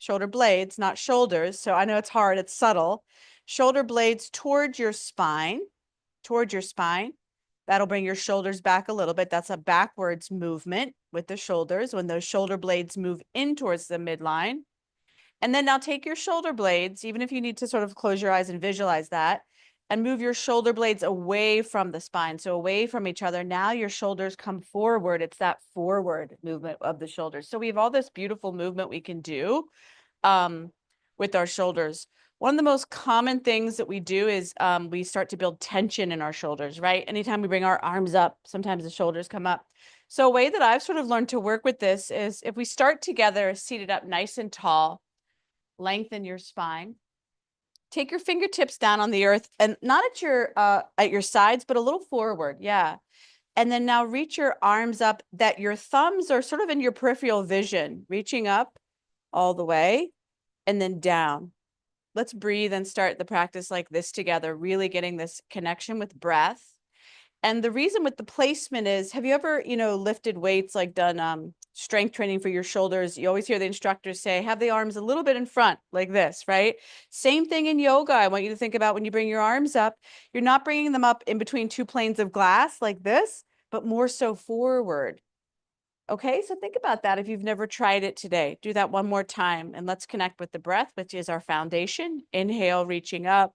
shoulder blades, not shoulders. So I know it's hard, it's subtle. Shoulder blades towards your spine, towards your spine. That'll bring your shoulders back a little bit. That's a backwards movement with the shoulders when those shoulder blades move in towards the midline. And then now take your shoulder blades, even if you need to sort of close your eyes and visualize that, and move your shoulder blades away from the spine, so away from each other. Now your shoulders come forward. It's that forward movement of the shoulders. So we have all this beautiful movement we can do with our shoulders. One of the most common things that we do is we start to build tension in our shoulders, right? Anytime we bring our arms up, sometimes the shoulders come up. So a way that I've sort of learned to work with this is if we start together, seated up nice and tall, lengthen your spine. Take your fingertips down on the earth and not at your sides, but a little forward. Yeah. And then now reach your arms up that your thumbs are sort of in your peripheral vision, reaching up all the way and then down. Let's breathe and start the practice like this together, really getting this connection with breath. And the reason with the placement is, have you ever, lifted weights, like done strength training for your shoulders? You always hear the instructors say, have the arms a little bit in front like this, right? Same thing in yoga. I want you to think about when you bring your arms up, you're not bringing them up in between two planes of glass like this, but more so forward. Okay, so think about that if you've never tried it today. Do that one more time and let's connect with the breath, which is our foundation. Inhale, reaching up,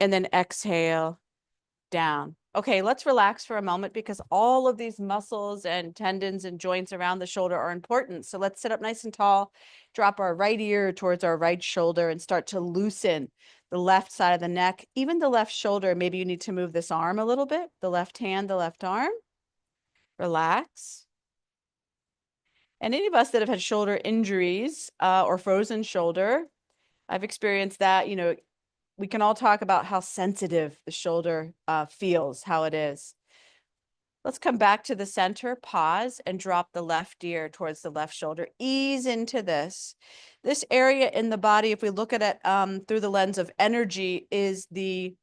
and then exhale, down. Okay, let's relax for a moment because all of these muscles and tendons and joints around the shoulder are important. So let's sit up nice and tall, drop our right ear towards our right shoulder and start to loosen the left side of the neck, even the left shoulder. Maybe you need to move this arm a little bit, the left hand, the left arm. Relax. And any of us that have had shoulder injuries or frozen shoulder, I've experienced that, we can all talk about how sensitive the shoulder feels, how it is. Let's come back to the center, pause, and drop the left ear towards the left shoulder. Ease into this. This area in the body, if we look at it through the lens of energy, is the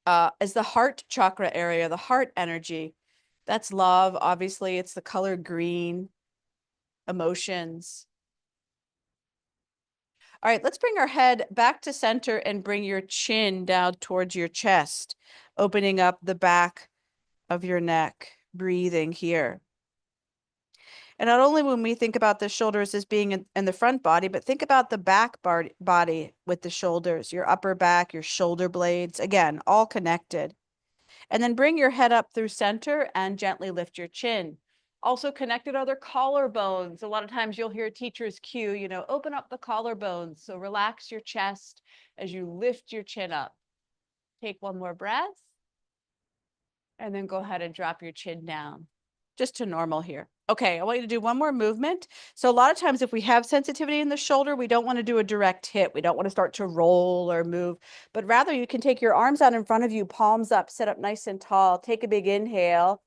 heart chakra area, the heart energy. That's love, obviously. It's the color green, emotions. All right, let's bring our head back to center and bring your chin down towards your chest, opening up the back of your neck, breathing here. And not only when we think about the shoulders as being in the front body, but think about the back body with the shoulders, your upper back, your shoulder blades, again, all connected. And then bring your head up through center and gently lift your chin. Also connected are their collarbones. A lot of times you'll hear teachers cue, open up the collarbones. So relax your chest as you lift your chin up. Take one more breath. And then go ahead and drop your chin down, just to normal here. Okay, I want you to do one more movement. So a lot of times if we have sensitivity in the shoulder, we don't want to do a direct hit. We don't want to start to roll or move, but rather you can take your arms out in front of you, palms up, sit up nice and tall, take a big inhale,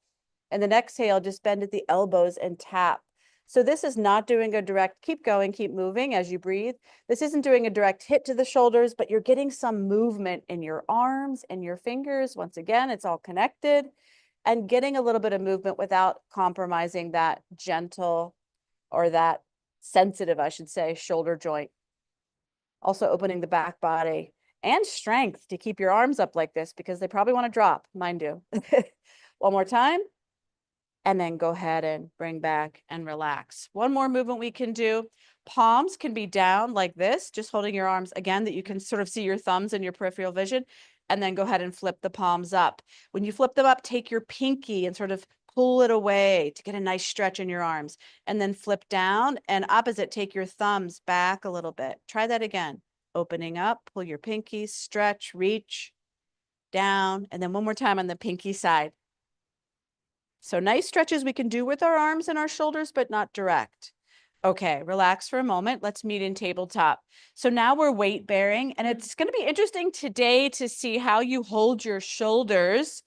and then exhale, just bend at the elbows and tap. So this is not doing a direct, keep going, keep moving as you breathe. This isn't doing a direct hit to the shoulders, but you're getting some movement in your arms and your fingers. Once again, it's all connected and getting a little bit of movement without compromising that gentle or that sensitive, I should say, shoulder joint. Also opening the back body and strength to keep your arms up like this because they probably want to drop, mine do. One more time. And then go ahead and bring back and relax. One more movement we can do. Palms can be down like this, just holding your arms again that you can sort of see your thumbs in your peripheral vision. And then go ahead and flip the palms up. When you flip them up, take your pinky and sort of pull it away to get a nice stretch in your arms. And then flip down and opposite, take your thumbs back a little bit. Try that again. Opening up, pull your pinky, stretch, reach, down. And then one more time on the pinky side. So nice stretches we can do with our arms and our shoulders, but not direct. Okay, relax for a moment. Let's meet in tabletop. So now we're weight bearing, and it's going to be interesting today to see how you hold your shoulders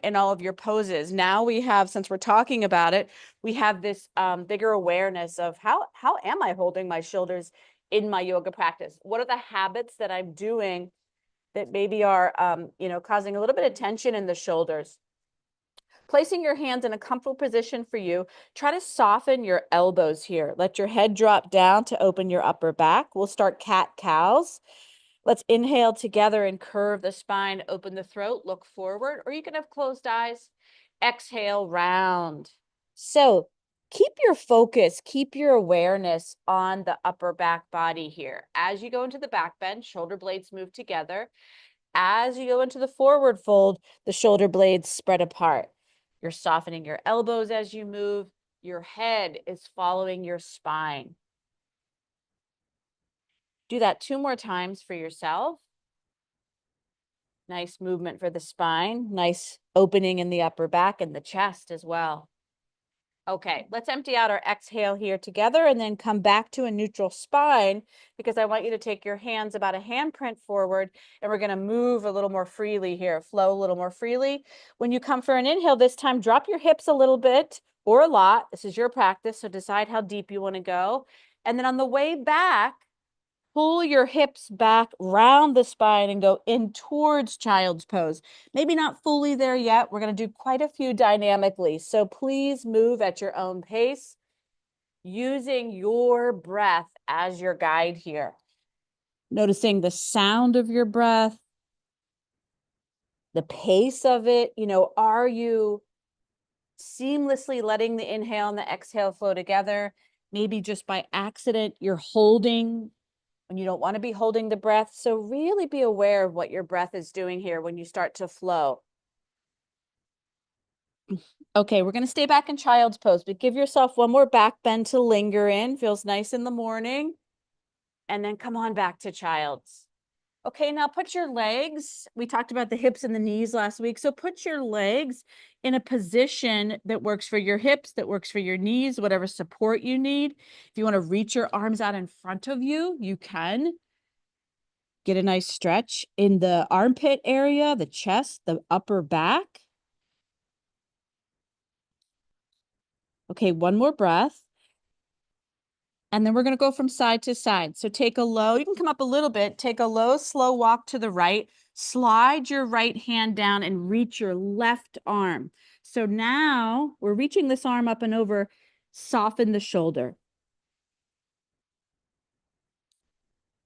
in all of your poses. Now we have, since we're talking about it, we have this bigger awareness of how am I holding my shoulders in my yoga practice? What are the habits that I'm doing that maybe are, causing a little bit of tension in the shoulders? Placing your hands in a comfortable position for you, try to soften your elbows here. Let your head drop down to open your upper back. We'll start cat-cows. Let's inhale together and curve the spine, open the throat, look forward, or you can have closed eyes. Exhale, round. So keep your focus, keep your awareness on the upper back body here. As you go into the back bend, shoulder blades move together. As you go into the forward fold, the shoulder blades spread apart. You're softening your elbows as you move. Your head is following your spine. Do that 2 more times for yourself. Nice movement for the spine. Nice opening in the upper back and the chest as well. Okay, let's empty out our exhale here together and then come back to a neutral spine, because I want you to take your hands about a handprint forward, and we're going to move a little more freely here, flow a little more freely. When you come for an inhale this time, drop your hips a little bit or a lot. This is your practice, so decide how deep you want to go. And then on the way back, pull your hips back round the spine and go in towards child's pose. Maybe not fully there yet. We're going to do quite a few dynamically. So please move at your own pace, using your breath as your guide here. Noticing the sound of your breath, the pace of it. You know, are you seamlessly letting the inhale and the exhale flow together? Maybe just by accident, you're holding when you don't want to be holding the breath. So really be aware of what your breath is doing here when you start to flow. Okay, we're going to stay back in child's pose, but give yourself one more back bend to linger in. Feels nice in the morning. And then come on back to child's. Okay, now put your legs, we talked about the hips and the knees last week, so put your legs in a position that works for your hips, that works for your knees, whatever support you need. If you want to reach your arms out in front of you, you can. Get a nice stretch in the armpit area, the chest, the upper back. Okay, one more breath. And then we're going to go from side to side. So take a low, you can come up a little bit, take a low, slow walk to the right, slide your right hand down and reach your left arm. So now we're reaching this arm up and over, soften the shoulder.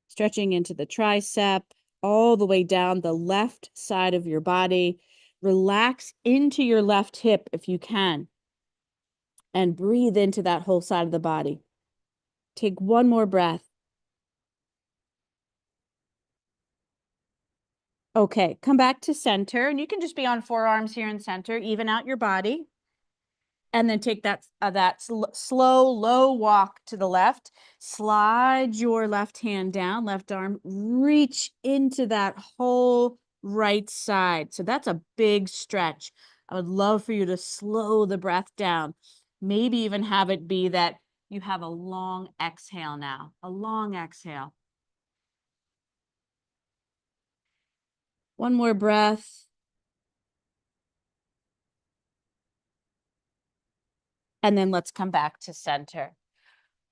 Stretching into the tricep, all the way down the left side of your body. Relax into your left hip if you can. And breathe into that whole side of the body. Take one more breath. Okay, come back to center, and you can just be on forearms here in center, even out your body. And then take that slow, low walk to the left. Slide your left hand down, left arm, reach into that whole right side. So that's a big stretch. I would love for you to slow the breath down. Maybe even have it be that you have a long exhale now, a long exhale. One more breath. And then let's come back to center.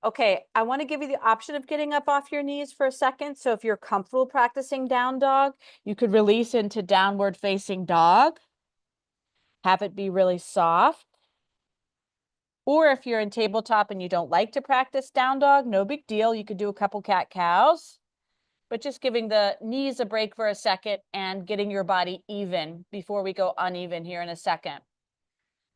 Okay, I want to give you the option of getting up off your knees for a second. So if you're comfortable practicing down dog, you could release into downward facing dog. Have it be really soft. Or if you're in tabletop and you don't like to practice down dog, no big deal. You could do a couple cat-cows. But just giving the knees a break for a second and getting your body even before we go uneven here in a second.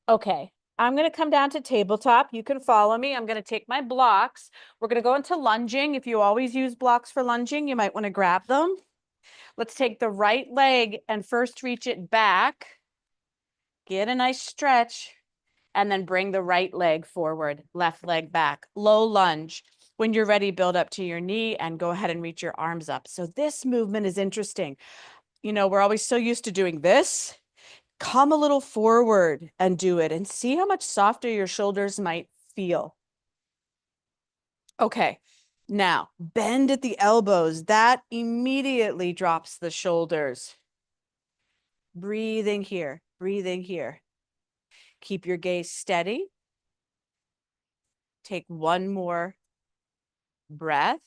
Okay, I'm going to come down to tabletop. You can follow me. I'm going to take my blocks. We're going to go into lunging. If you always use blocks for lunging, you might want to grab them. Let's take the right leg and first reach it back. Get a nice stretch. And then bring the right leg forward, left leg back. Low lunge. When you're ready, build up to your knee and go ahead and reach your arms up. So this movement is interesting. You know, we're always so used to doing this. Come a little forward and do it and see how much softer your shoulders might feel. Okay, now bend at the elbows. That immediately drops the shoulders. Breathing here, breathing here. Keep your gaze steady. Take one more breath.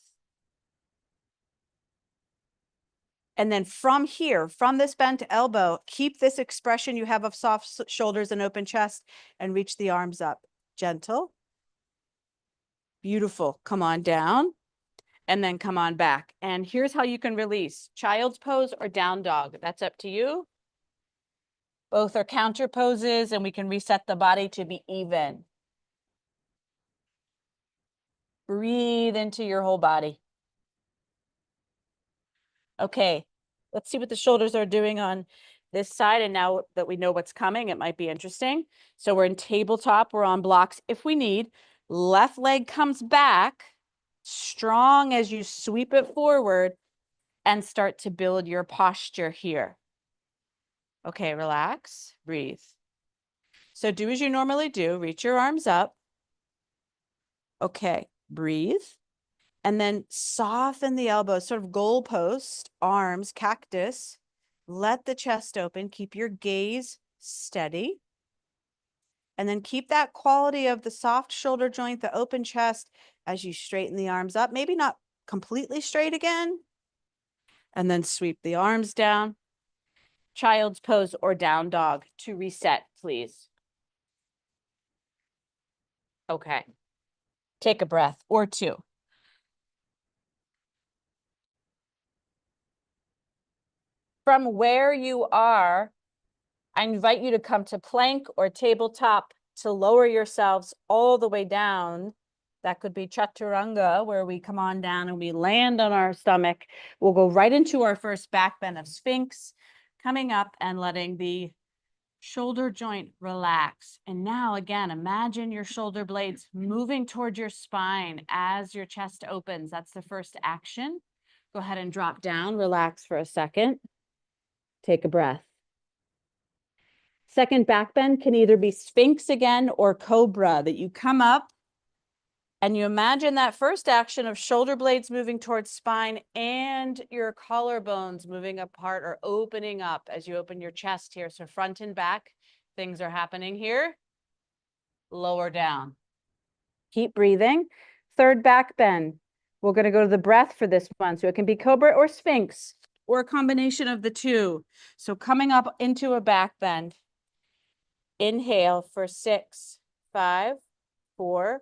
And then from here, from this bent elbow, keep this expression you have of soft shoulders and open chest and reach the arms up. Gentle. Beautiful. Come on down and then come on back. And here's how you can release: child's pose or down dog. That's up to you. Both are counter poses, and we can reset the body to be even. Breathe into your whole body. Okay, let's see what the shoulders are doing on this side. And now that we know what's coming, it might be interesting. So we're in tabletop, we're on blocks if we need. Left leg comes back, strong as you sweep it forward and start to build your posture here. Okay, relax, breathe. So do as you normally do, reach your arms up. Okay, breathe. And then soften the elbows, sort of goalpost, arms, cactus. Let the chest open. Keep your gaze steady. And then keep that quality of the soft shoulder joint, the open chest, as you straighten the arms up. Maybe not completely straight again. And then sweep the arms down. Child's pose or down dog to reset, please. Okay. Take a breath or two. From where you are, I invite you to come to plank or tabletop to lower yourselves all the way down. That could be chaturanga, where we come on down and we land on our stomach. We'll go right into our first back bend of Sphinx, coming up and letting the shoulder joint relax. And now again, imagine your shoulder blades moving toward your spine as your chest opens. That's the first action. Go ahead and drop down, relax for a second. Take a breath. Second back bend can either be Sphinx again or Cobra, that you come up and you imagine that first action of shoulder blades moving towards spine and your collarbones moving apart or opening up as you open your chest here. So front and back, things are happening here. Lower down. Keep breathing. Third back bend. We're going to go to the breath for this one. So it can be Cobra or Sphinx or a combination of the two. So coming up into a back bend. Inhale for 6, 5, 4,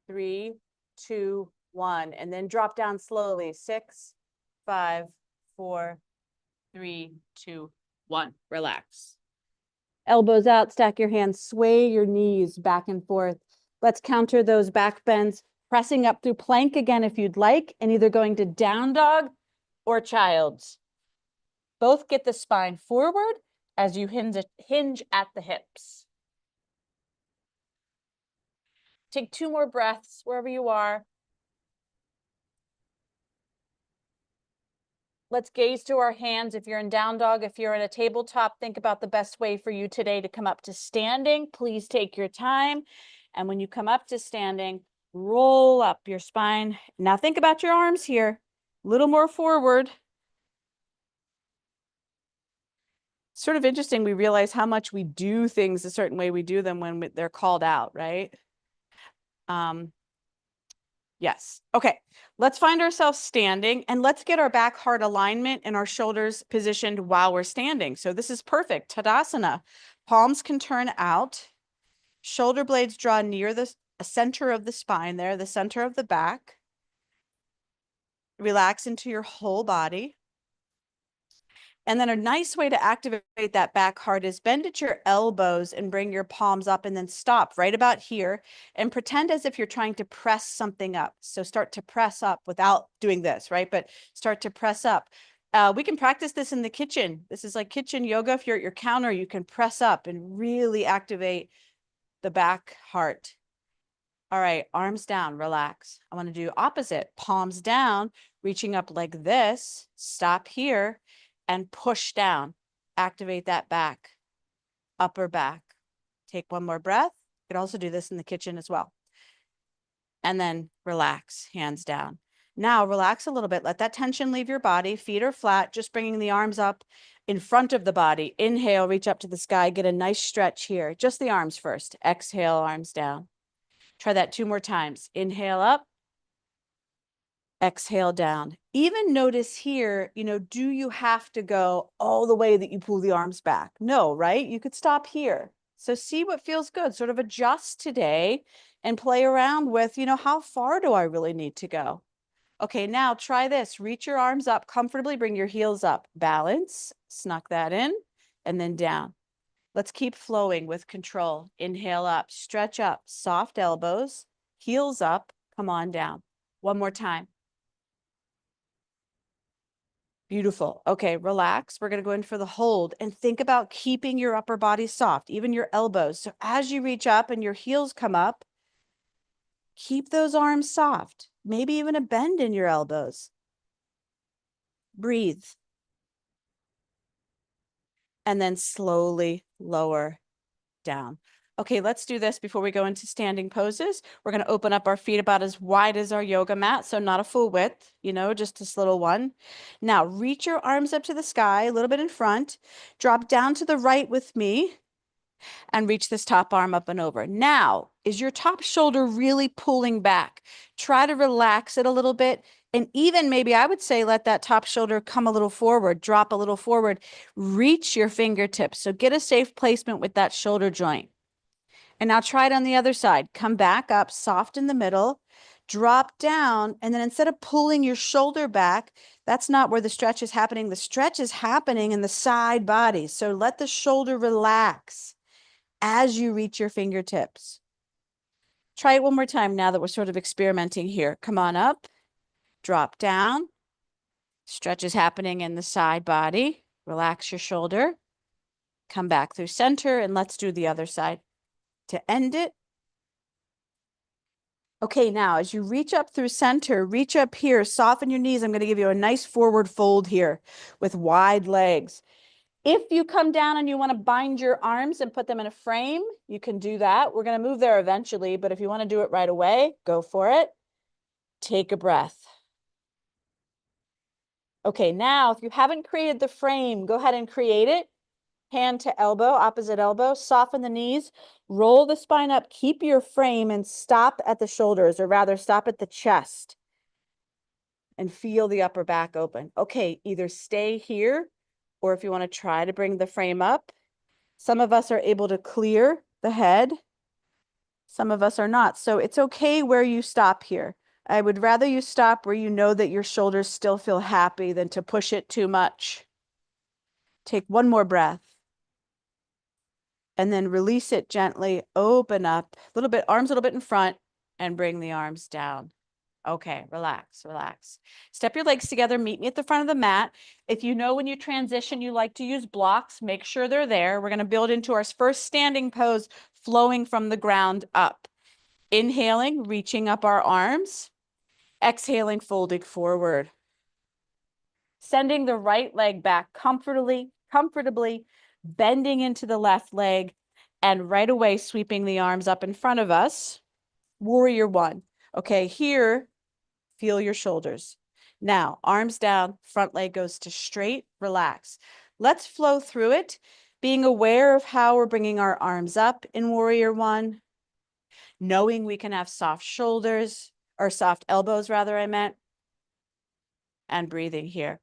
3, 2, 1. And then drop down slowly. 6, 5, 4, 3, 2, 1. Relax. Elbows out, stack your hands, sway your knees back and forth. Let's counter those back bends, pressing up through plank again if you'd like, and either going to down dog or child's. Both get the spine forward as you hinge at the hips. Take 2 more breaths wherever you are. Let's gaze to our hands. If you're in down dog, if you're in a tabletop, think about the best way for you today to come up to standing. Please take your time. And when you come up to standing, roll up your spine. Now think about your arms here. A little more forward. Sort of interesting, we realize how much we do things a certain way we do them when they're called out, right? Yes. Okay. Let's find ourselves standing and let's get our back heart alignment and our shoulders positioned while we're standing. So this is perfect. Tadasana. Palms can turn out. Shoulder blades draw near the center of the spine there, the center of the back. Relax into your whole body. And then a nice way to activate that back heart is bend at your elbows and bring your palms up and then stop right about here and pretend as if you're trying to press something up. So start to press up without doing this, right? But start to press up. We can practice this in the kitchen. This is like kitchen yoga. If you're at your counter, you can press up and really activate the back heart. All right, arms down, relax. I want to do opposite. Palms down, reaching up like this. Stop here. And push down, activate that back, upper back. Take one more breath. You could also do this in the kitchen as well. And then relax, hands down. Now relax a little bit. Let that tension leave your body. Feet are flat, just bringing the arms up in front of the body. Inhale, reach up to the sky. Get a nice stretch here. Just the arms first. Exhale, arms down. Try that 2 more times. Inhale up. Exhale down. Even notice here, do you have to go all the way that you pull the arms back? No, right? You could stop here. So see what feels good, sort of adjust today and play around with, how far do I really need to go? Okay, now try this. Reach your arms up comfortably, bring your heels up. Balance, snuck that in, and then down. Let's keep flowing with control. Inhale up, stretch up, soft elbows, heels up, come on down. One more time. Beautiful. Okay, relax. We're going to go in for the hold and think about keeping your upper body soft, even your elbows. So as you reach up and your heels come up, keep those arms soft, maybe even a bend in your elbows. Breathe. And then slowly lower down. Okay, let's do this before we go into standing poses. We're going to open up our feet about as wide as our yoga mat, so not a full width, just this little one. Now, reach your arms up to the sky, a little bit in front. Drop down to the right with me and reach this top arm up and over. Now, is your top shoulder really pulling back? Try to relax it a little bit. And even maybe I would say let that top shoulder come a little forward, drop a little forward, reach your fingertips. So get a safe placement with that shoulder joint. And now try it on the other side. Come back up, soft in the middle, drop down. And then instead of pulling your shoulder back, that's not where the stretch is happening. The stretch is happening in the side body. So let the shoulder relax as you reach your fingertips. Try it one more time now that we're sort of experimenting here. Come on up, drop down. Stretch is happening in the side body. Relax your shoulder. Come back through center, and let's do the other side to end it. Okay, now as you reach up through center, reach up here, soften your knees. I'm going to give you a nice forward fold here with wide legs. If you come down and you want to bind your arms and put them in a frame, you can do that. We're going to move there eventually, but if you want to do it right away, go for it. Take a breath. Okay, now if you haven't created the frame, go ahead and create it. Hand to elbow, opposite elbow, soften the knees, roll the spine up, keep your frame and stop at the shoulders, or rather stop at the chest and feel the upper back open. Okay, either stay here, or if you want to try to bring the frame up. Some of us are able to clear the head. Some of us are not. So it's okay where you stop here. I would rather you stop where you know that your shoulders still feel happy than to push it too much. Take one more breath. And then release it gently, open up, a little bit, arms a little bit in front, and bring the arms down. Okay, relax, relax. Step your legs together, meet me at the front of the mat. If you know when you transition, you like to use blocks, make sure they're there. We're gonna build into our first standing pose, flowing from the ground up. Inhaling, reaching up our arms. Exhaling, folding forward. Sending the right leg back comfortably, bending into the left leg, and right away sweeping the arms up in front of us. Warrior one. Okay, here, feel your shoulders. Now, arms down, front leg goes to straight, relax. Let's flow through it, being aware of how we're bringing our arms up in warrior one, knowing we can have soft shoulders, or soft elbows rather, I meant, and breathing here.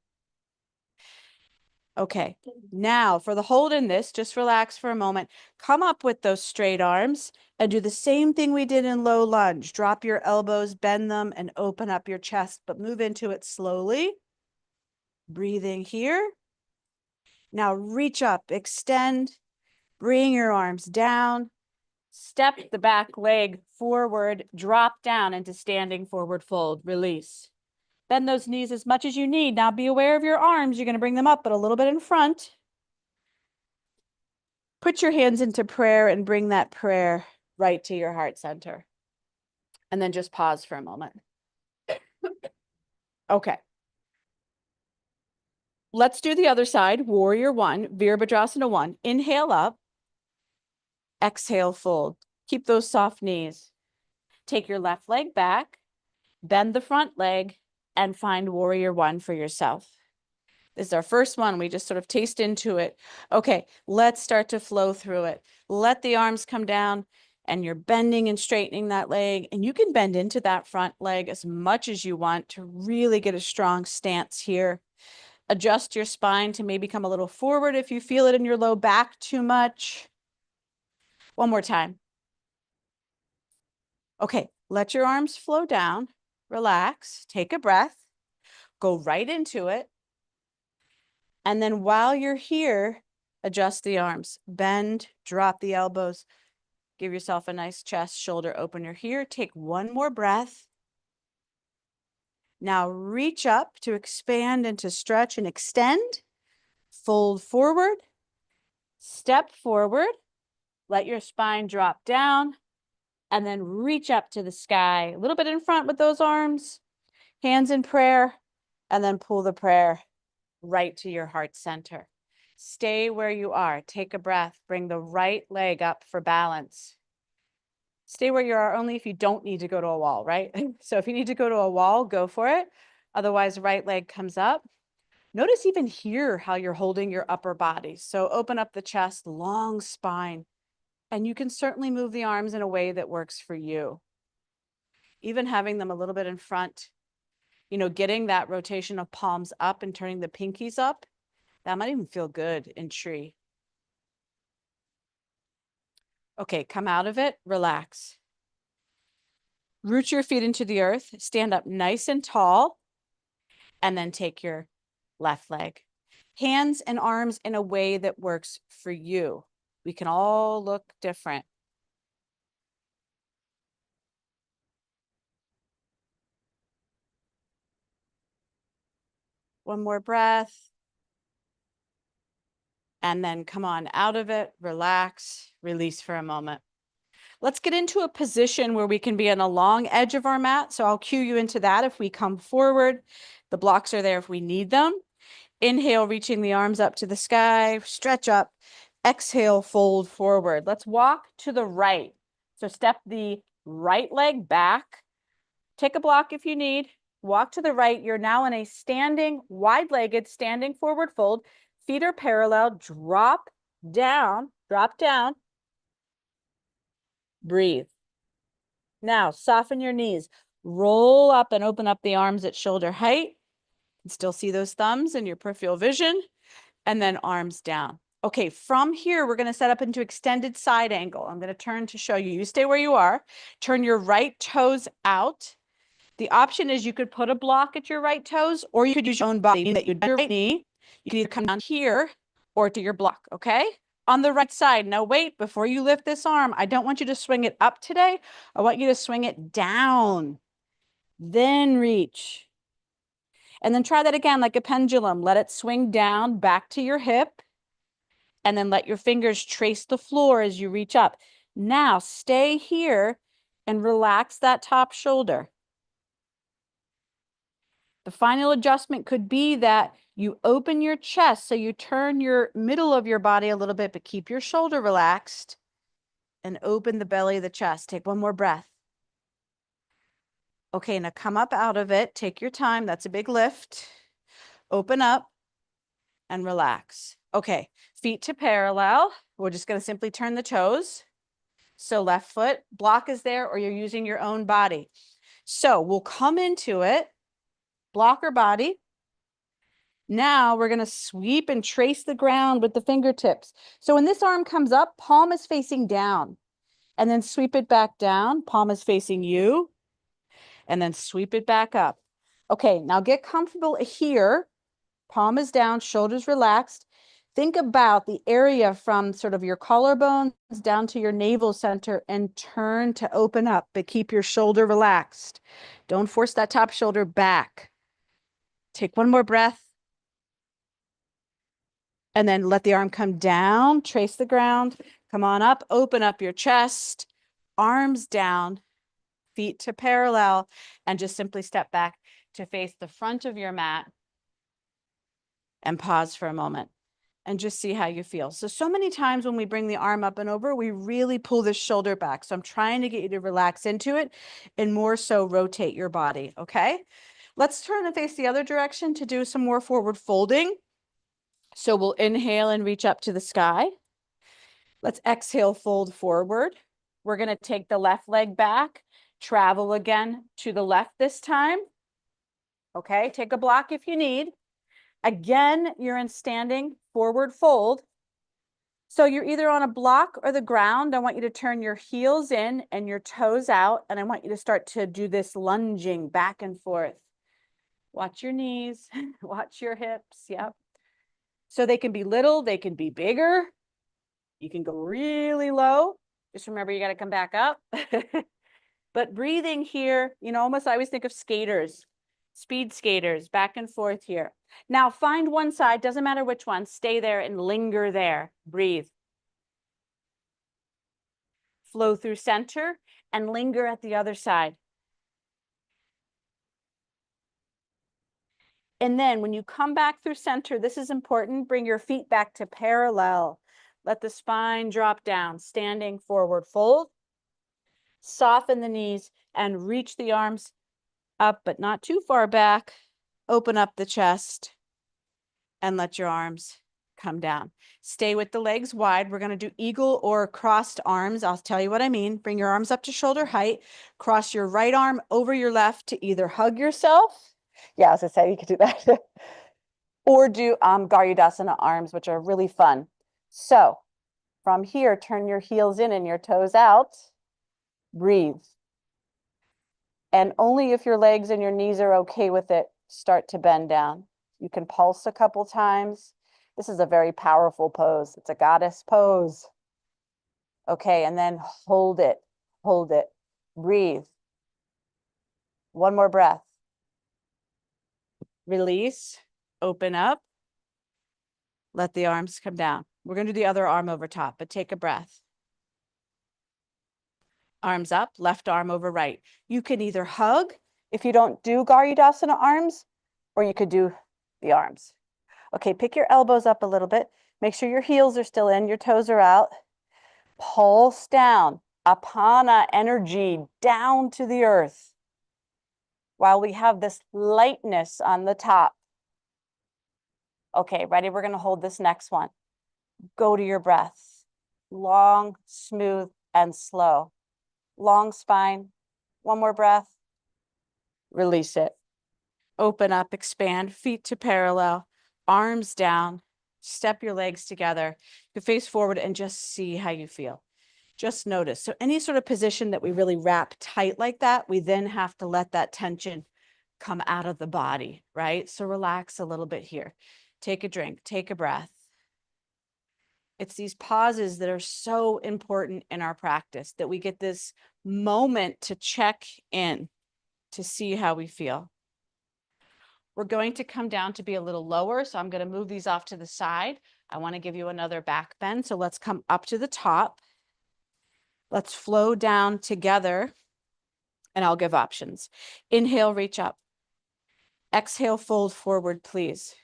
Okay, now for the hold in this, just relax for a moment. Come up with those straight arms and do the same thing we did in low lunge. Drop your elbows, bend them, and open up your chest, but move into it slowly. Breathing here. Now reach up, extend, bring your arms down, step the back leg forward, drop down into standing forward fold, release. Bend those knees as much as you need. Now be aware of your arms. You're going to bring them up, but a little bit in front. Put your hands into prayer and bring that prayer right to your heart center. And then just pause for a moment. Okay. Let's do the other side. Warrior one, Virabhadrasana one. Inhale up. Exhale, fold. Keep those soft knees. Take your left leg back. Bend the front leg and find warrior one for yourself. This is our first one. We just sort of taste into it. Okay, let's start to flow through it. Let the arms come down. And you're bending and straightening that leg. And you can bend into that front leg as much as you want to really get a strong stance here. Adjust your spine to maybe come a little forward if you feel it in your low back too much. One more time. Okay, let your arms flow down, relax, take a breath, go right into it. And then while you're here, adjust the arms, bend, drop the elbows, give yourself a nice chest, shoulder opener here. Take one more breath. Now reach up to expand and to stretch and extend. Fold forward, step forward, let your spine drop down, and then reach up to the sky. A little bit in front with those arms, hands in prayer, and then pull the prayer right to your heart center. Stay where you are. Take a breath. Bring the right leg up for balance. Stay where you are only if you don't need to go to a wall, right? So if you need to go to a wall, go for it. Otherwise, right leg comes up. Notice even here how you're holding your upper body. So open up the chest, long spine, and you can certainly move the arms in a way that works for you. Even having them a little bit in front, you know, getting that rotation of palms up and turning the pinkies up, that might even feel good in tree. Okay, come out of it, relax. Root your feet into the earth, stand up nice and tall, and then take your left leg. Hands and arms in a way that works for you. We can all look different. One more breath. And then come on out of it, relax, release for a moment. Let's get into a position where we can be on the long edge of our mat. So I'll cue you into that if we come forward. The blocks are there if we need them. Inhale, reaching the arms up to the sky, stretch up. Exhale, fold forward. Let's walk to the right. So step the right leg back. Take a block if you need. Walk to the right. You're now in a standing, wide-legged, standing forward fold. Feet are parallel. Drop down. Drop down. Breathe. Now, soften your knees. Roll up and open up the arms at shoulder height. You can still see those thumbs in your peripheral vision. And then arms down. Okay, from here, we're going to set up into extended side angle. I'm going to turn to show you. You stay where you are. Turn your right toes out. The option is you could put a block at your right toes, or you could use your own body that you do your right knee. You can either come down here or to your block, okay? On the right side. Now wait, before you lift this arm, I don't want you to swing it up today. I want you to swing it down. Then reach. And then try that again like a pendulum. Let it swing down back to your hip. And then let your fingers trace the floor as you reach up. Now stay here and relax that top shoulder. The final adjustment could be that you open your chest, so you turn your middle of your body a little bit, but keep your shoulder relaxed and open the belly of the chest. Take one more breath. Okay, now come up out of it. Take your time. That's a big lift. Open up and relax. Okay, feet to parallel. We're just going to simply turn the toes. So left foot, block is there, or you're using your own body. So we'll come into it. Blocker body. Now we're going to sweep and trace the ground with the fingertips. So when this arm comes up, palm is facing down. And then sweep it back down. Palm is facing you. And then sweep it back up. Okay, now get comfortable here. Palm is down, shoulders relaxed. Think about the area from sort of your collarbones down to your navel center and turn to open up, but keep your shoulder relaxed. Don't force that top shoulder back. Take one more breath. And then let the arm come down, trace the ground, come on up, open up your chest, arms down, feet to parallel, and just simply step back to face the front of your mat and pause for a moment and just see how you feel. So many times when we bring the arm up and over, we really pull the shoulder back. So I'm trying to get you to relax into it and more so rotate your body, okay? Let's turn and face the other direction to do some more forward folding. So we'll inhale and reach up to the sky. Let's exhale, fold forward. We're going to take the left leg back, travel again to the left this time. Okay, take a block if you need. Again, you're in standing forward fold. So you're either on a block or the ground. I want you to turn your heels in and your toes out. And I want you to start to do this lunging back and forth. Watch your knees, watch your hips. Yep. So they can be little, they can be bigger. You can go really low. Just remember, you got to come back up. But breathing here, you know, almost I always think of skaters, speed skaters, back and forth here. Now find one side, doesn't matter which one, stay there and linger there. Breathe. Flow through center and linger at the other side. And then when you come back through center, this is important, bring your feet back to parallel. Let the spine drop down, standing forward fold. Soften the knees and reach the arms up, but not too far back. Open up the chest and let your arms come down. Stay with the legs wide. We're going to do eagle or crossed arms. I'll tell you what I mean. Bring your arms up to shoulder height. Cross your right arm over your left to either hug yourself. Yeah, as I said, you could do that. Or do Garudasana arms, which are really fun. So from here, turn your heels in and your toes out. Breathe. And only if your legs and your knees are okay with it, start to bend down. You can pulse a couple times. This is a very powerful pose. It's a goddess pose. Okay, and then hold it, breathe. One more breath. Release, open up. Let the arms come down. We're going to do the other arm over top, but take a breath. Arms up, left arm over right. You can either hug if you don't do Garudasana arms, or you could do the arms. Okay, pick your elbows up a little bit. Make sure your heels are still in, your toes are out. Pulse down, apana energy down to the earth. While we have this lightness on the top. Okay, ready? We're going to hold this next one. Go to your breath. Long, smooth, and slow. Long spine. One more breath. Release it. Open up, expand, feet to parallel, arms down, step your legs together. You face forward and just see how you feel. Just notice. So any sort of position that we really wrap tight like that, we then have to let that tension come out of the body, right? So relax a little bit here. Take a drink, take a breath. It's these pauses that are so important in our practice, that we get this moment to check in, to see how we feel. We're going to come down to be a little lower, so I'm going to move these off to the side. I want to give you another back bend, so let's come up to the top. Let's flow down together, and I'll give options. Inhale, reach up. Exhale, fold forward, please.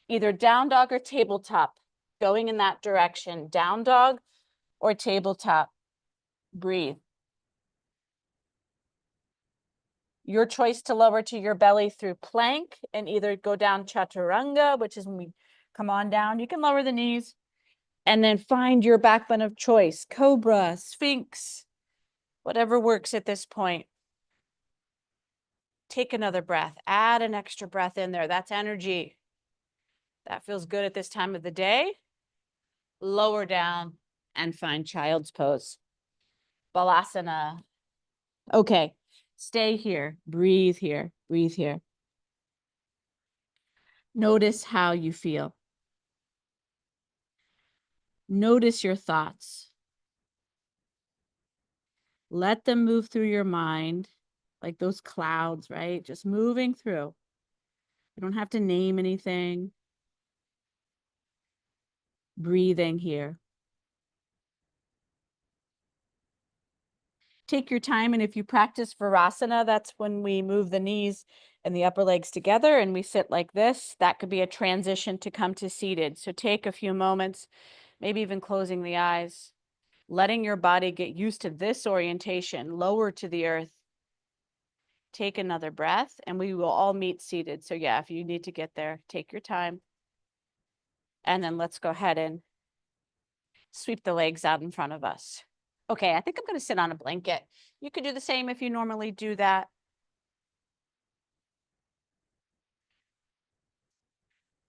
Either down dog or tabletop, going in that direction. Down dog or tabletop. Breathe. Your choice to lower to your belly through plank and either go down chaturanga, which is when we come on down. You can lower the knees and then find your back bend of choice. Cobra, Sphinx, whatever works at this point. Take another breath. Add an extra breath in there. That's energy. That feels good at this time of the day. Lower down and find child's pose. Balasana. Okay, stay here. Breathe here. Breathe here. Notice how you feel. Notice your thoughts. Let them move through your mind like those clouds, right? Just moving through. You don't have to name anything. Breathing here. Take your time, and if you practice Virasana, that's when we move the knees and the upper legs together and we sit like this. That could be a transition to come to seated. So take a few moments, maybe even closing the eyes, letting your body get used to this orientation, lower to the earth. Take another breath and we will all meet seated. So yeah, if you need to get there, take your time. And then let's go ahead and sweep the legs out in front of us. Okay, I think I'm going to sit on a blanket. You could do the same if you normally do that.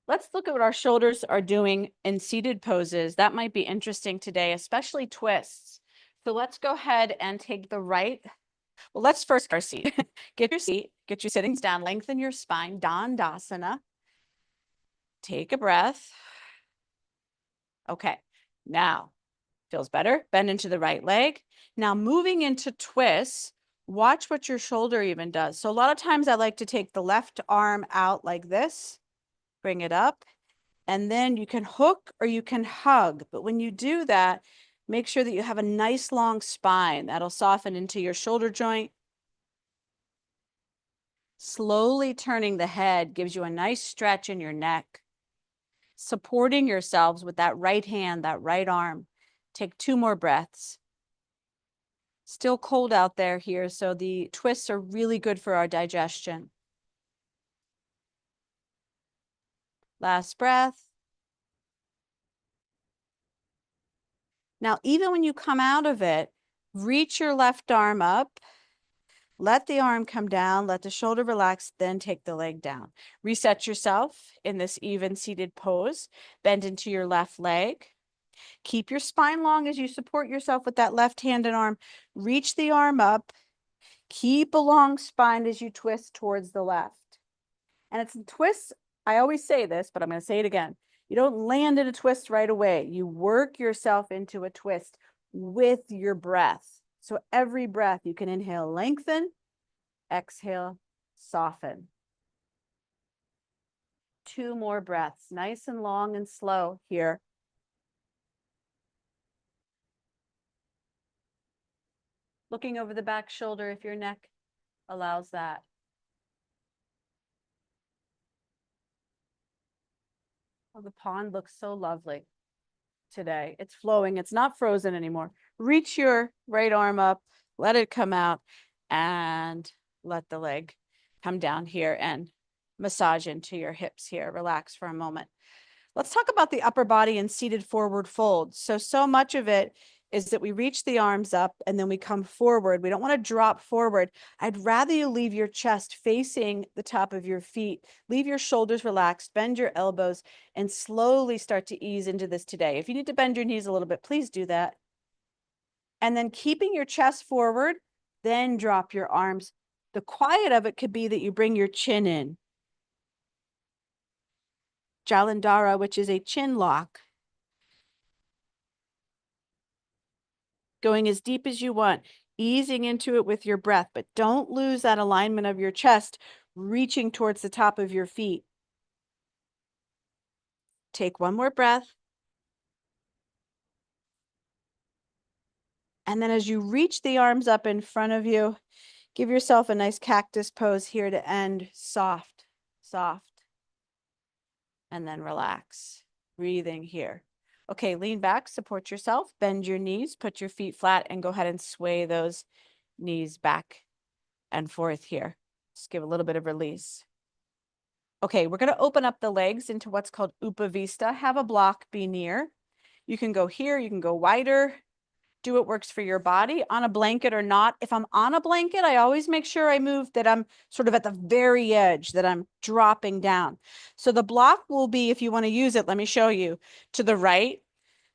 Let's look at what our shoulders are doing in seated poses. That might be interesting today, especially twists. So let's go ahead and take the right. Well, let's first our seat. Get your seat, get your sittings down, lengthen your spine, Dandasana. Take a breath. Okay, now feels better. Bend into the right leg. Now moving into twists, watch what your shoulder even does. So a lot of times I like to take the left arm out like this, bring it up, and then you can hook or you can hug. But when you do that, make sure that you have a nice long spine. That'll soften into your shoulder joint. Slowly turning the head gives you a nice stretch in your neck. Supporting yourselves with that right hand, that right arm. Take 2 more breaths. Still cold out there here, so the twists are really good for our digestion. Last breath. Now, even when you come out of it, reach your left arm up. Let the arm come down, let the shoulder relax, then take the leg down. Reset yourself in this even seated pose. Bend into your left leg. Keep your spine long as you support yourself with that left hand and arm. Reach the arm up. Keep a long spine as you twist towards the left. And it's twists. I always say this, but I'm going to say it again. You don't land in a twist right away. You work yourself into a twist with your breath. So every breath you can inhale, lengthen, exhale, soften. 2 more breaths, nice and long and slow here. Looking over the back shoulder if your neck allows that. Oh, the pond looks so lovely today. It's flowing. It's not frozen anymore. Reach your right arm up, let it come out, and let the leg come down here and massage into your hips here. Relax for a moment. Let's talk about the upper body and seated forward fold. So much of it is that we reach the arms up and then we come forward. We don't want to drop forward. I'd rather you leave your chest facing the top of your feet, leave your shoulders relaxed, bend your elbows, and slowly start to ease into this today. If you need to bend your knees a little bit, please do that. And then keeping your chest forward, then drop your arms. The quiet of it could be that you bring your chin in. Jalandhara, which is a chin lock. Going as deep as you want, easing into it with your breath, but don't lose that alignment of your chest, reaching towards the top of your feet. Take 1 more breath. And then as you reach the arms up in front of you, give yourself a nice cactus pose here to end. Soft, soft. And then relax, breathing here. Okay, lean back, support yourself, bend your knees, put your feet flat, and go ahead and sway those knees back and forth here. Just give a little bit of release. Okay, we're going to open up the legs into what's called Upavista. Have a block be near. You can go here, you can go wider. Do what works for your body, on a blanket or not. If I'm on a blanket, I always make sure I move that I'm sort of at the very edge, that I'm dropping down. So the block will be, if you want to use it, let me show you, to the right,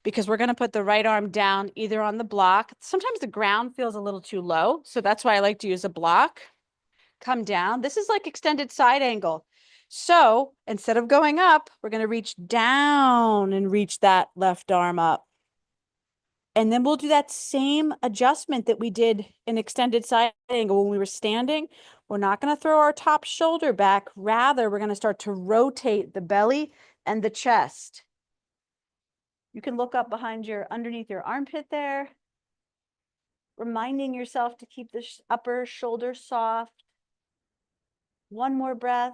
because we're going to put the right arm down either on the block. Sometimes the ground feels a little too low, so that's why I like to use a block. Come down. This is like extended side angle. So instead of going up, we're going to reach down and reach that left arm up. And then we'll do that same adjustment that we did in extended side angle when we were standing. We're not going to throw our top shoulder back. Rather, we're going to start to rotate the belly and the chest. You can look up underneath your armpit there, reminding yourself to keep the upper shoulder soft. 1 more breath.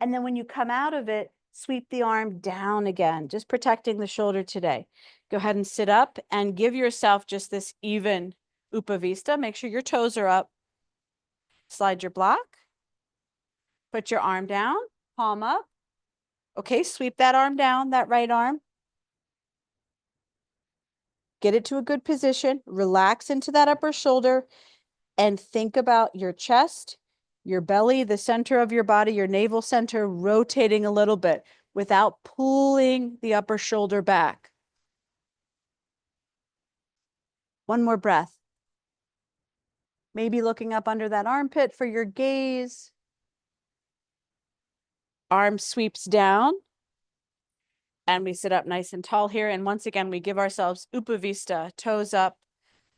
And then when you come out of it, sweep the arm down again, just protecting the shoulder today. Go ahead and sit up and give yourself just this even Upavista. Make sure your toes are up. Slide your block. Put your arm down, palm up. Okay, sweep that arm down, that right arm. Get it to a good position, relax into that upper shoulder, and think about your chest, your belly, the center of your body, your navel center rotating a little bit without pulling the upper shoulder back. One more breath. Maybe looking up under that armpit for your gaze. Arm sweeps down. And we sit up nice and tall here. And once again, we give ourselves Upavista, toes up,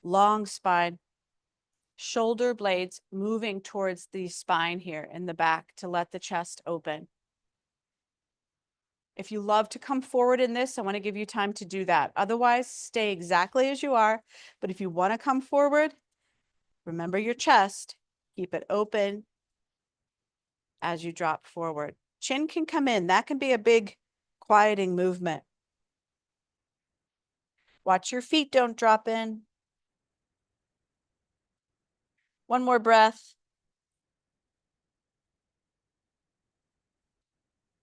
long spine, shoulder blades moving towards the spine here in the back to let the chest open. If you love to come forward in this, I want to give you time to do that. Otherwise, stay exactly as you are. But if you want to come forward, remember your chest, keep it open as you drop forward. Chin can come in. That can be a big quieting movement. Watch your feet don't drop in. One more breath.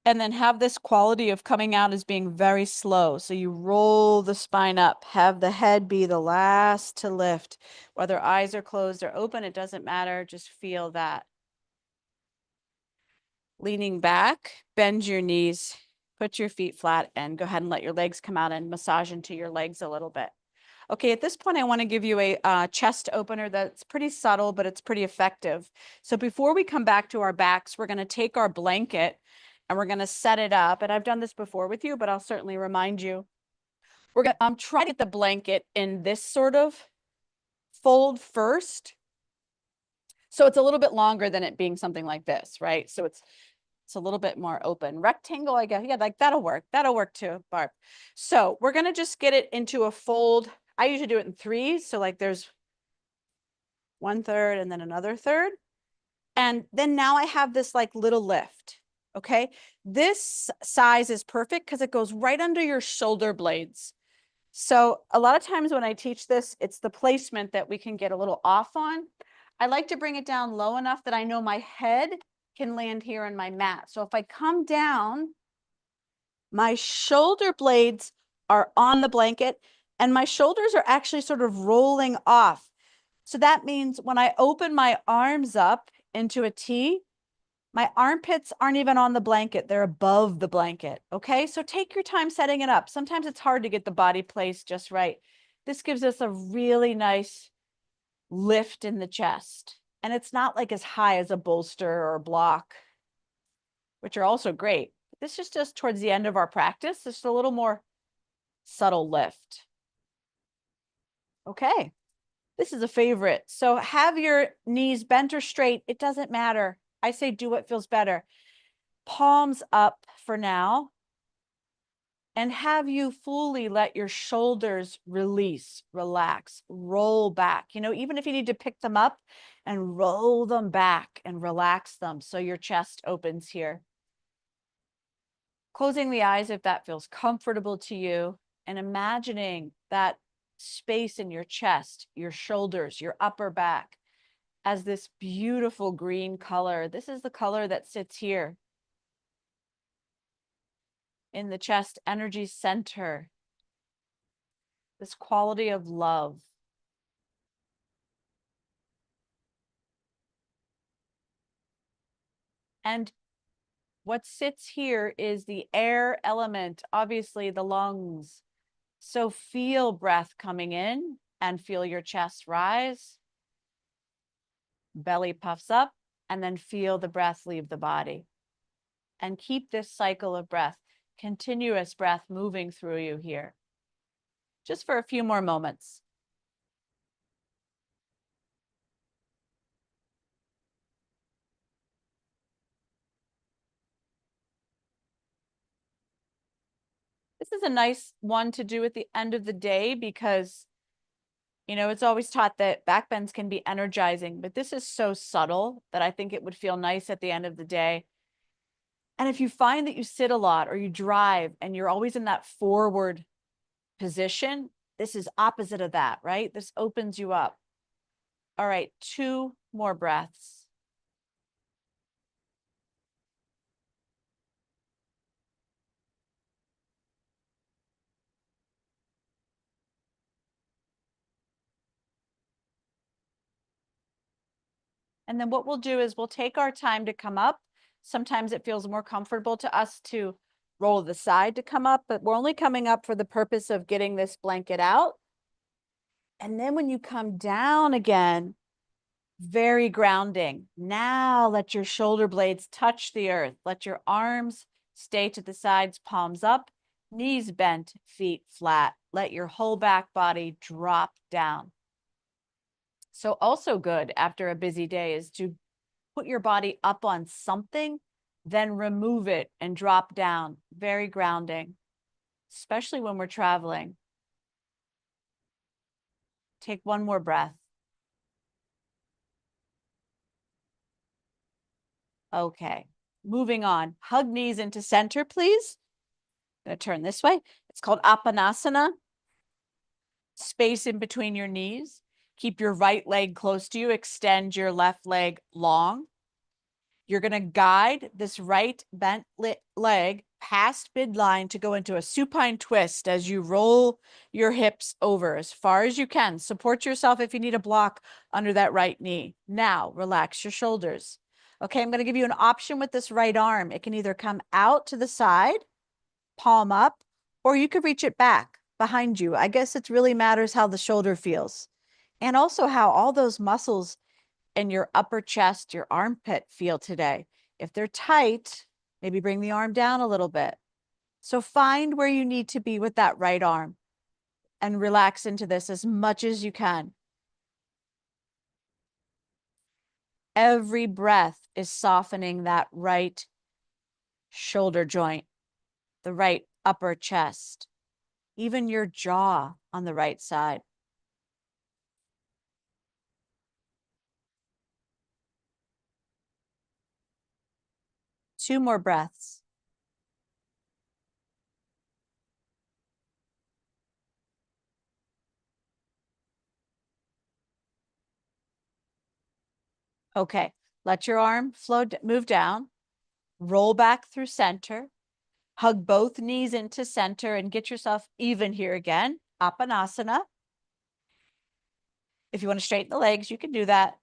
And then have this quality of coming out as being very slow. So you roll the spine up, have the head be the last to lift. Whether eyes are closed or open, it doesn't matter. Just feel that. Leaning back, bend your knees, put your feet flat, and go ahead and let your legs come out and massage into your legs a little bit. Okay, at this point, I want to give you a chest opener that's pretty subtle, but it's pretty effective. So before we come back to our backs, we're going to take our blanket and we're going to set it up. And I've done this before with you, but I'll certainly remind you. We're going to try to get the blanket in this sort of fold first. So it's a little bit longer than it being something like this, right? So it's a little bit more open. Rectangle, I guess. Yeah, like that'll work. That'll work too, Barb. So we're going to just get it into a fold. I usually do it in threes. So like there's 1/3 and then another third. And then now I have this like little lift. Okay. This size is perfect because it goes right under your shoulder blades. So a lot of times when I teach this, it's the placement that we can get a little off on. I like to bring it down low enough that I know my head can land here on my mat. So if I come down, my shoulder blades are on the blanket and my shoulders are actually sort of rolling off. So that means when I open my arms up into a T, my armpits aren't even on the blanket. They're above the blanket. Okay. So take your time setting it up. Sometimes it's hard to get the body placed just right. This gives us a really nice lift in the chest. And it's not like as high as a bolster or a block, which are also great. This is just towards the end of our practice. Just a little more subtle lift. Okay. This is a favorite. So have your knees bent or straight. It doesn't matter. I say do what feels better. Palms up for now. And have you fully let your shoulders release, relax, roll back. You know, even if you need to pick them up and roll them back and relax them so your chest opens here. Closing the eyes if that feels comfortable to you, and imagining that space in your chest, your shoulders, your upper back as this beautiful green color. This is the color that sits here in the chest energy center. This quality of love. And what sits here is the air element, obviously the lungs. So feel breath coming in and feel your chest rise. Belly puffs up and then feel the breath leave the body. And keep this cycle of breath, continuous breath moving through you here. Just for a few more moments. This is a nice one to do at the end of the day because, you know, it's always taught that back bends can be energizing, but this is so subtle that I think it would feel nice at the end of the day. And if you find that you sit a lot or you drive and you're always in that forward position, this is opposite of that, right? This opens you up. All right, 2 more breaths. And then what we'll do is we'll take our time to come up. Sometimes it feels more comfortable to us to roll the side to come up, but we're only coming up for the purpose of getting this blanket out. And then when you come down again, very grounding. Now let your shoulder blades touch the earth. Let your arms stay to the sides, palms up, knees bent, feet flat. Let your whole back body drop down. So also good after a busy day is to put your body up on something, then remove it and drop down. Very grounding, especially when we're traveling. Take one more breath. Okay, moving on. Hug knees into center, please. I'm going to turn this way. It's called Apanasana. Space in between your knees. Keep your right leg close to you. Extend your left leg long. You're going to guide this right bent leg past midline to go into a supine twist as you roll your hips over as far as you can. Support yourself if you need a block under that right knee. Now, relax your shoulders. Okay, I'm going to give you an option with this right arm. It can either come out to the side, palm up, or you could reach it back behind you. I guess it really matters how the shoulder feels and also how all those muscles in your upper chest, your armpit feel today. If they're tight, maybe bring the arm down a little bit. So find where you need to be with that right arm and relax into this as much as you can. Every breath is softening that right shoulder joint, the right upper chest, even your jaw on the right side. Two more breaths. Okay, let your arm move down, roll back through center, hug both knees into center and get yourself even here again, Apanasana. If you want to straighten the legs, you can do that.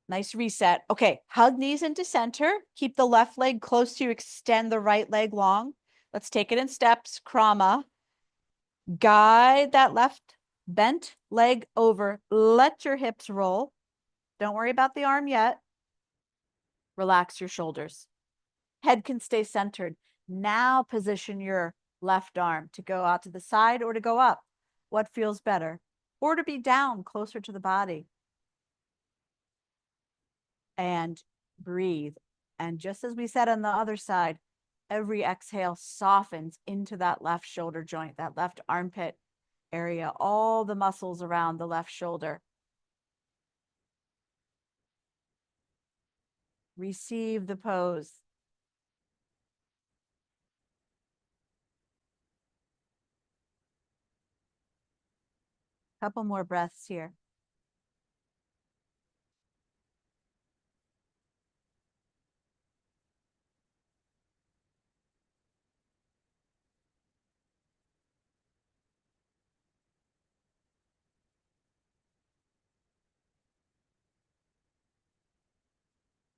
Nice reset. Okay, hug knees into center. Keep the left leg close to you. Extend the right leg long. Let's take it in steps. Krama. Guide that left bent leg over. Let your hips roll. Don't worry about the arm yet. Relax your shoulders. Head can stay centered. Now position your left arm to go out to the side or to go up. What feels better? Or to be down closer to the body. And breathe. And just as we said on the other side, every exhale softens into that left shoulder joint, that left armpit area, all the muscles around the left shoulder. Receive the pose. Couple more breaths here.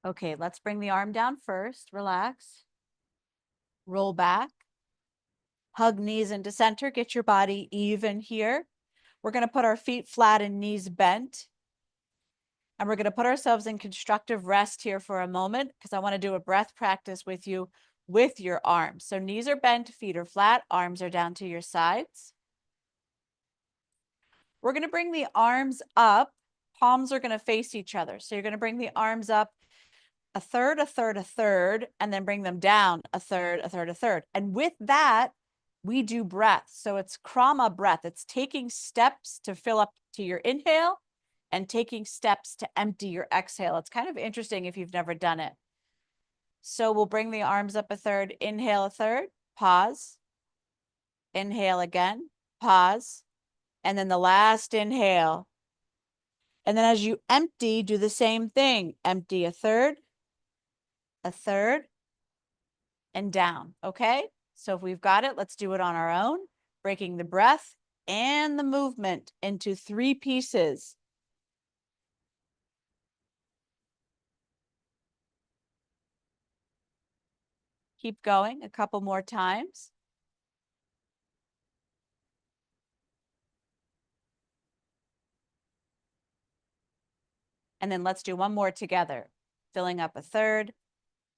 Okay, let's bring the arm down first. Relax. Roll back. Hug knees into center. Get your body even here. We're going to put our feet flat and knees bent. And we're going to put ourselves in constructive rest here for a moment because I want to do a breath practice with you with your arms. So knees are bent, feet are flat, arms are down to your sides. We're going to bring the arms up. Palms are going to face each other. So you're going to bring the arms up a third, a third, a third, and then bring them down a third, a third, a third. And with that, we do breath. So it's krama breath. It's taking steps to fill up to your inhale and taking steps to empty your exhale. It's kind of interesting if you've never done it. So we'll bring the arms up a third, inhale a third, pause, inhale again, pause, and then the last inhale. And then as you empty, do the same thing. Empty a third, and down, okay? So if we've got it, let's do it on our own, breaking the breath and the movement into 3 pieces. Keep going a couple more times. And then let's do one more together. Filling up a third,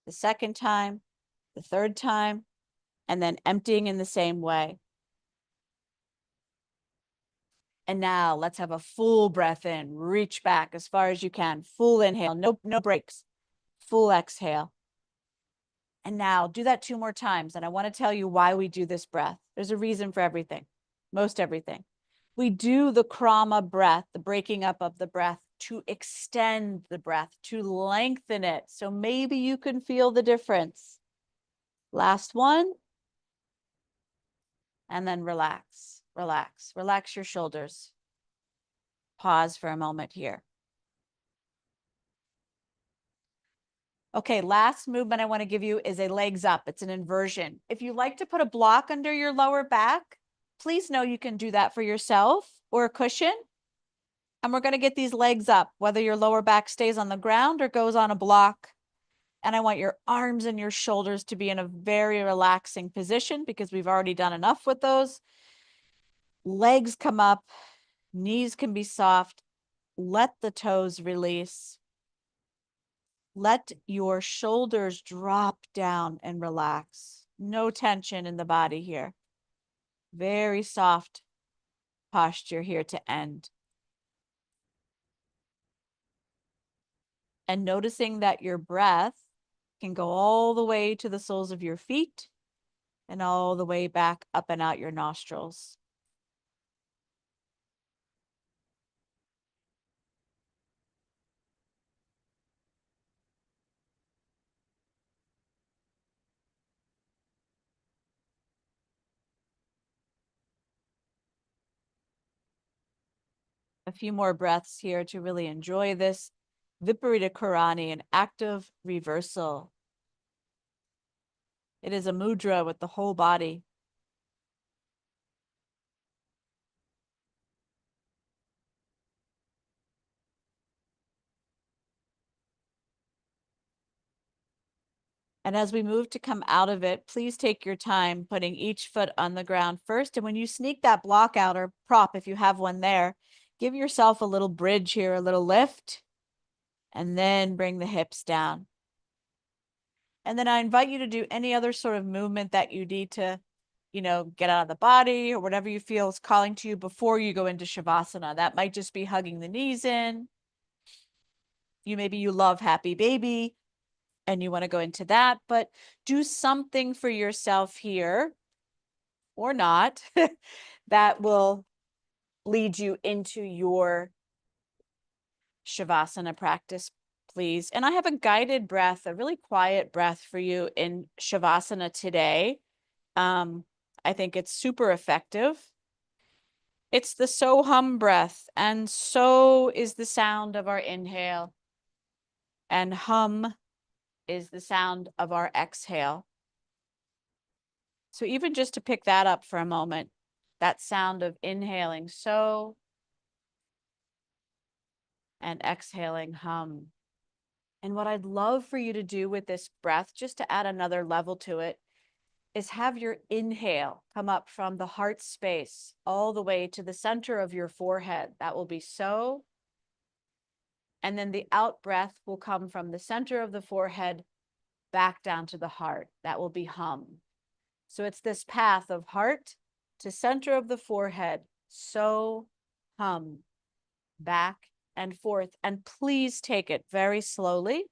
the second time, the third time, and then emptying in the same way. And now let's have a full breath in. Reach back as far as you can. Full inhale, no breaks. Full exhale. And now do that 2 more times. And I want to tell you why we do this breath. There's a reason for everything, most everything. We do the krama breath, the breaking up of the breath, to extend the breath, to lengthen it. So maybe you can feel the difference. Last one. And then relax, relax, relax your shoulders. Pause for a moment here. Okay, last movement I want to give you is a legs up. It's an inversion. If you like to put a block under your lower back, please know you can do that for yourself or a cushion. And we're going to get these legs up, whether your lower back stays on the ground or goes on a block. And I want your arms and your shoulders to be in a very relaxing position because we've already done enough with those. Legs come up, knees can be soft. Let the toes release. Let your shoulders drop down and relax. No tension in the body here. Very soft posture here to end. And noticing that your breath can go all the way to the soles of your feet and all the way back up and out your nostrils. A few more breaths here to really enjoy this. Viparita Karani, an active reversal. It is a mudra with the whole body. And as we move to come out of it, please take your time putting each foot on the ground first. And when you sneak that block out or prop, if you have one there, give yourself a little bridge here, a little lift, and then bring the hips down. And then I invite you to do any other sort of movement that you need to, get out of the body or whatever you feel is calling to you before you go into Shavasana. That might just be hugging the knees in. Maybe you love Happy Baby and you want to go into that, but do something for yourself here or not that will lead you into your Shavasana practice, please. And I have a guided breath, a really quiet breath for you in Shavasana today. I think it's super effective. It's the so hum breath, and so is the sound of our inhale, and hum is the sound of our exhale. So even just to pick that up for a moment, that sound of inhaling so and exhaling hum. And what I'd love for you to do with this breath, just to add another level to it, is have your inhale come up from the heart space all the way to the center of your forehead. That will be so. And then the out breath will come from the center of the forehead back down to the heart. That will be hum. So it's this path of heart to center of the forehead. So hum, back and forth. And please take it very slowly.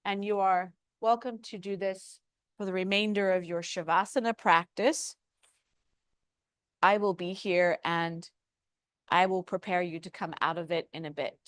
And you are welcome to do this for the remainder of your Shavasana practice. I will be here and I will prepare you to come out of it in a bit.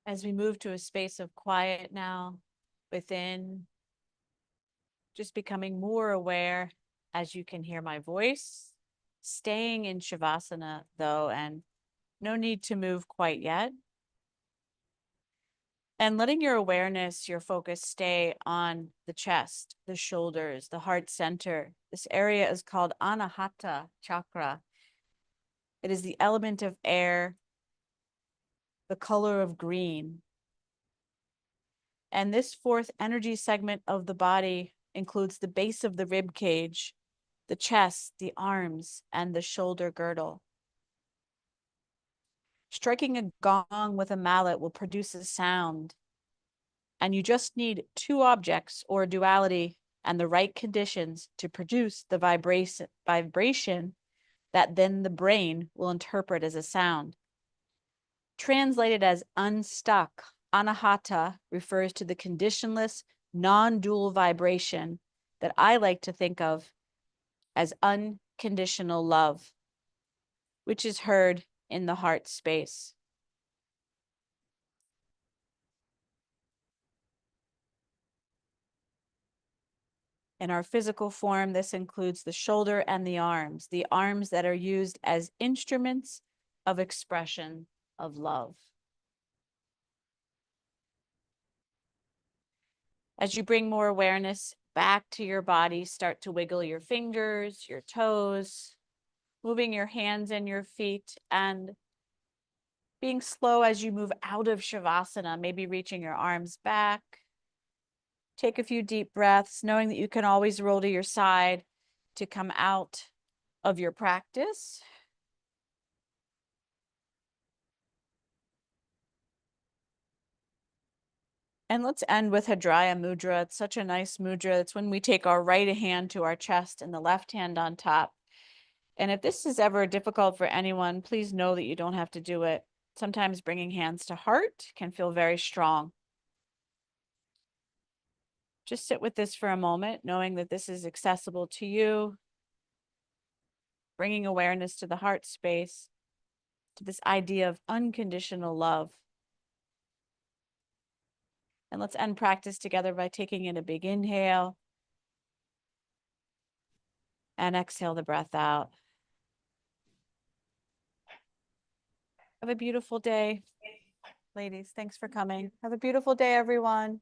As we move to a space of quiet now within, just becoming more aware as you can hear my voice, staying in Shavasana though, and no need to move quite yet. And letting your awareness, your focus stay on the chest, the shoulders, the heart center. This area is called Anahata chakra. It is the element of air, the color of green. And this fourth energy segment of the body includes the base of the rib cage, the chest, the arms, and the shoulder girdle. Striking a gong with a mallet will produce a sound, and you just need two objects or duality and the right conditions to produce the vibration that then the brain will interpret as a sound. Translated as unstuck, anahata refers to the conditionless, non-dual vibration that I like to think of as unconditional love, which is heard in the heart space. In our physical form, this includes the shoulder and the arms that are used as instruments of expression of love. As you bring more awareness back to your body, start to wiggle your fingers, your toes, moving your hands and your feet, and being slow as you move out of Shavasana, maybe reaching your arms back. Take a few deep breaths, knowing that you can always roll to your side to come out of your practice. And let's end with Hadraya Mudra. It's such a nice mudra. It's when we take our right hand to our chest and the left hand on top. And if this is ever difficult for anyone, please know that you don't have to do it. Sometimes bringing hands to heart can feel very strong. Just sit with this for a moment, knowing that this is accessible to you, bringing awareness to the heart space, to this idea of unconditional love. And let's end practice together by taking in a big inhale and exhale the breath out. Have a beautiful day, ladies. Thanks for coming. Have a beautiful day, everyone.